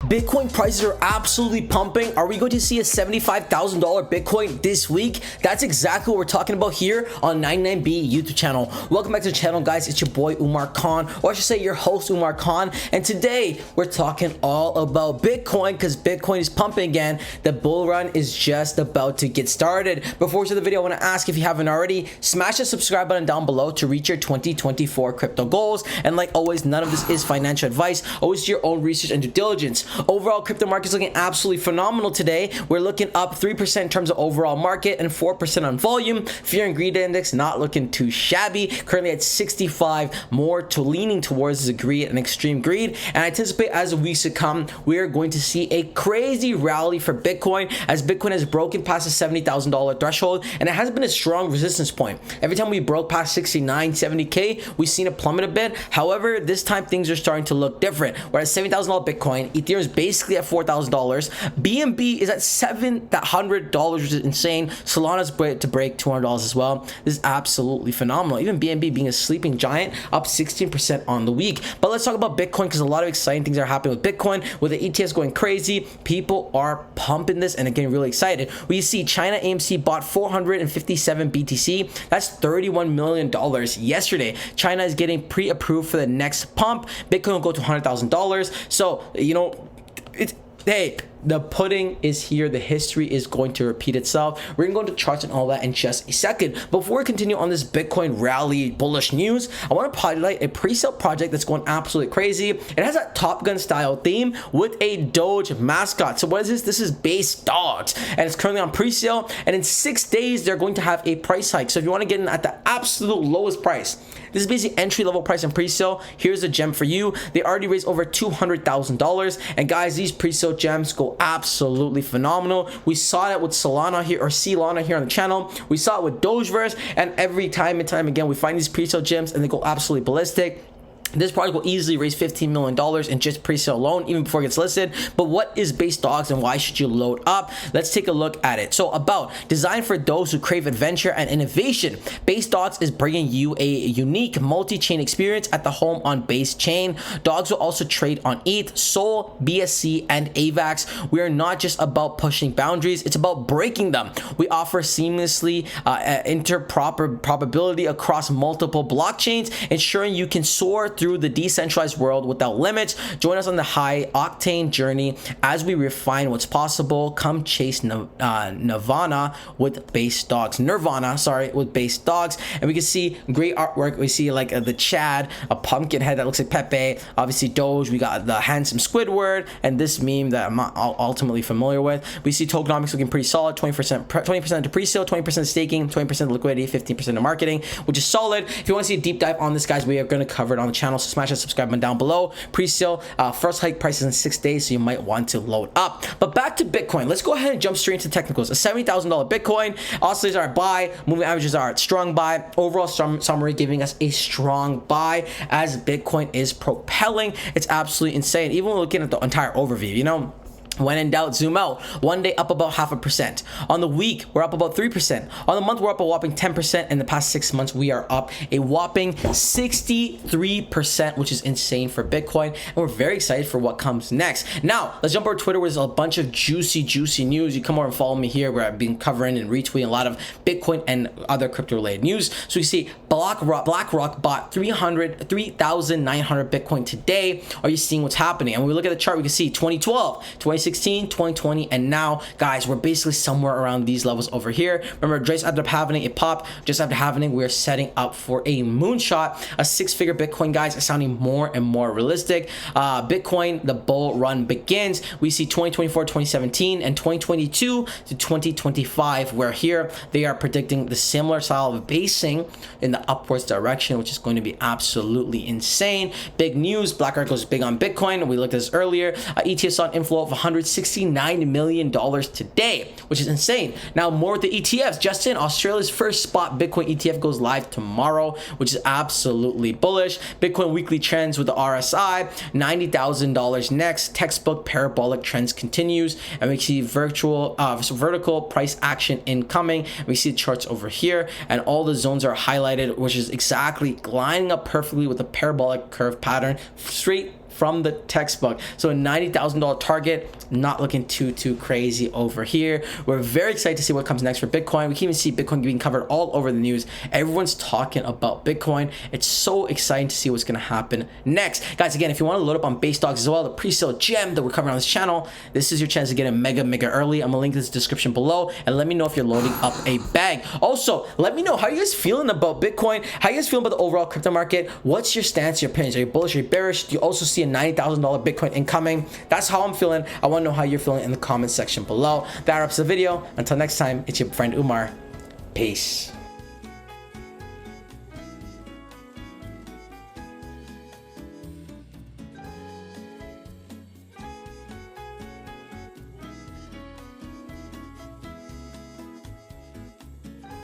Bitcoin prices are absolutely pumping. Are we going to see a $75,000 Bitcoin this week? That's exactly what we're talking about here on 99B YouTube channel. Welcome back to the channel, guys. It's your boy Umar Khan, or I should say your host Umar Khan. And today we're talking all about Bitcoin because Bitcoin is pumping again. The bull run is just about to get started. Before we start the video, I want to ask, if you haven't already, smash the subscribe button down below to reach your 2024 crypto goals. And like always, none of this is financial advice. Always do your own research and due diligence. Overall, crypto market is looking absolutely phenomenal today. We're looking up 3% in terms of overall market and 4% on volume. Fear and greed index not looking too shabby. Currently at 65, more to leaning towards the greed and extreme greed. And I anticipate as the weeks to come, we are going to see a crazy rally for Bitcoin as Bitcoin has broken past the $70,000 threshold, and it has been a strong resistance point. Every time we broke past 69, 70K, we've seen it plummet a bit. However, this time things are starting to look different. We're at $70,000 Bitcoin. Ethereum is basically at $4,000. BNB is at $700, which is insane. Solana's to break $200 as well. This is absolutely phenomenal. Even BNB being a sleeping giant, up 16% on the week. But let's talk about Bitcoin because a lot of exciting things are happening with Bitcoin. With the ETFs going crazy, people are pumping this and getting really excited. We see China AMC bought 457 BTC. That's $31 million yesterday. China is getting pre-approved for the next pump. Bitcoin will go to $100,000. So, you know, hey, the pudding is here. The history is going to repeat itself. We're going to go into charts and all that in just a second. Before we continue on this Bitcoin rally bullish news, I want to highlight a pre-sale project that's going absolutely crazy. It has a Top Gun style theme with a Doge mascot. So what is this? This is Base Dogs, and it's currently on pre-sale. And in 6 days, they're going to have a price hike. So if you want to get in at the absolute lowest price, this is basically entry level price in pre-sale. Here's a gem for you. They already raised over $200,000. And guys, these pre-sale gems go absolutely phenomenal. We saw that with Solana here, or Solana here on the channel. We saw it with Dogeverse, and every time and time again, we find these pre-sale gems and they go absolutely ballistic. This project will easily raise $15 million in just pre-sale alone, even before it gets listed. But what is Base Dogs and why should you load up? Let's take a look at it. So designed for those who crave adventure and innovation, Base Dogs is bringing you a unique multi-chain experience at the home on Base Chain. Dogs will also trade on ETH, Sol, BSC, and AVAX. We are not just about pushing boundaries, it's about breaking them. We offer seamlessly interoperability across multiple blockchains, ensuring you can soar through the decentralized world without limits. Join us on the high octane journey as we refine what's possible. Come chase Nirvana with Base Dogs. With Base Dogs. And we can see great artwork. We see like the Chad, a pumpkin head that looks like Pepe, obviously Doge. We got the handsome Squidward and this meme that I'm not ultimately familiar with. We see tokenomics looking pretty solid. 20% to pre-sale, 20% staking, 20% liquidity, 15% to marketing, which is solid. If you want to see a deep dive on this, guys, we are going to cover it on the channel. So smash that subscribe button down below. Pre-sale, first hike prices in 6 days, so you might want to load up. But back to Bitcoin. Let's go ahead and jump straight into technicals. A $70,000 Bitcoin. Oscillators are a buy. Moving averages are a strong buy. Overall summary giving us a strong buy as Bitcoin is propelling. It's absolutely insane. Even looking at the entire overview, you know. When in doubt, zoom out. One day up about 0.5%. On the week, we're up about 3%. On the month, we're up a whopping 10%. In the past 6 months, we are up a whopping 63%, which is insane for Bitcoin. And we're very excited for what comes next. Now, let's jump over to Twitter, where there's a bunch of juicy news. You come over and follow me here, where I've been covering and retweeting a lot of Bitcoin and other crypto-related news. So you see BlackRock bought 3,900 Bitcoin today. Are you seeing what's happening? And when we look at the chart, we can see 2012, 2016, 2020, and now, guys, we're basically somewhere around these levels over here. Remember, just after having a pop, just after having, we're setting up for a moonshot. A 6-figure Bitcoin, guys, is sounding more and more realistic. Bitcoin, the bull run begins. We see 2024, 2017, and 2022 to 2025, where here they are predicting the similar style of basing in the upwards direction, which is going to be absolutely insane. Big news, BlackRock goes big on Bitcoin. We looked at this earlier. ETF saw an inflow of $169 million today, which is insane. Now, more with the ETFs. Just in, Australia's first spot Bitcoin ETF goes live tomorrow, which is absolutely bullish. Bitcoin weekly trends with the RSI, $90,000 next. Textbook parabolic trends continues, and we see vertical price action incoming. We see the charts over here, and all the zones are highlighted, which is exactly lining up perfectly with the parabolic curve pattern straight from the textbook. So a $90,000 target, not looking too crazy over here. We're very excited to see what comes next for Bitcoin. We can even see Bitcoin being covered all over the news. Everyone's talking about Bitcoin. It's so exciting to see what's going to happen next. Guys, again, if you want to load up on base stocks as well, the pre-sale gem that we're covering on this channel, this is your chance to get a mega early. I'm gonna link this description below, and let me know if you're loading up a bag. Also, let me know how you guys feeling about Bitcoin. How you guys feeling about the overall crypto market? What's your stance, your opinions? Are you bullish, are you bearish? Do you also see a $90,000 Bitcoin incoming? That's how I'm feeling. I want to know how you're feeling in the comment section below. That wraps the video. Until next time, it's your friend Umar. Peace.